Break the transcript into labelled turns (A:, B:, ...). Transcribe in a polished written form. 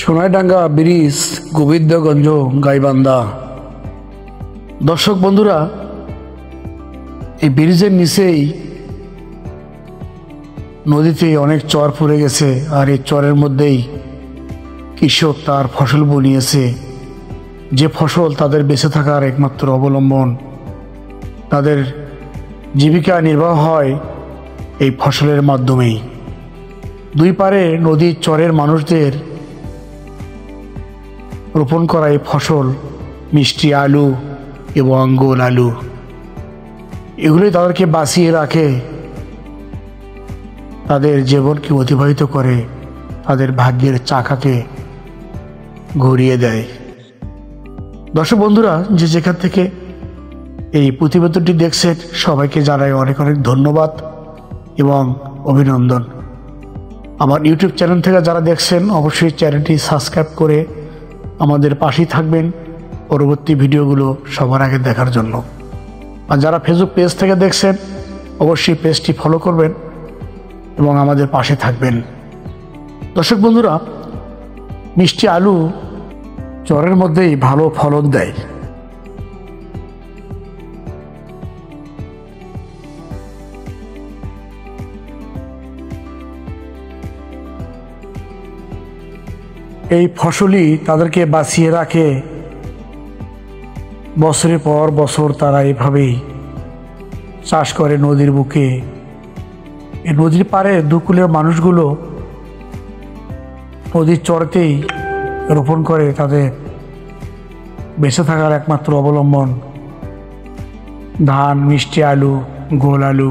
A: Sonaidanga bridge, Gobindaganj, Gaibandha. দর্শক বন্ধুরা, এই ব্রিজের নিচেই নদীতে অনেক চর পড়ে গেছে, আর এই চরের মধ্যেই কৃষক তার ফসল বুনিয়েছে, যে ফসল তাদের বেঁচে থাকার একমাত্র অবলম্বন। তাদের জীবিকা নির্বাহ হয় এই ফসলের মাধ্যমেই। দুই পারে নদীর চরের মানুষদের রোপণ করা এই ফসল মিষ্টি আলু এবং গোল আলু, এগুলোই তাদেরকে বাঁচিয়ে রাখে, তাদের জীবনকে অতিবাহিত করে, তাদের ভাগ্যের চাকাকে ঘুরিয়ে দেয়। দর্শক বন্ধুরা, যে যেখান থেকে এই প্রতিবেদনটি দেখছেন, সবাইকে জানাই অনেক অনেক ধন্যবাদ এবং অভিনন্দন। আমার ইউটিউব চ্যানেল থেকে যারা দেখছেন, অবশ্যই চ্যানেলটি সাবস্ক্রাইব করে আমাদের পাশেই থাকবেন পরবর্তী ভিডিওগুলো সবার আগে দেখার জন্য। আর যারা ফেসবুক পেজ থেকে দেখছেন, অবশ্যই পেজটি ফলো করবেন এবং আমাদের পাশে থাকবেন। দর্শক বন্ধুরা, মিষ্টি আলু চরের মধ্যেই ভালো ফলন দেয়। এই ফসলই তাদেরকে বাঁচিয়ে রাখে। বছরের পর বছর তারা এভাবেই চাষ করে নদীর বুকে। এই নদীর পাড়ে দুকুলের মানুষগুলো নদীর চরতেই রোপণ করে তাদের বেঁচে থাকার একমাত্র অবলম্বন ধান, মিষ্টি আলু, গোল আলু।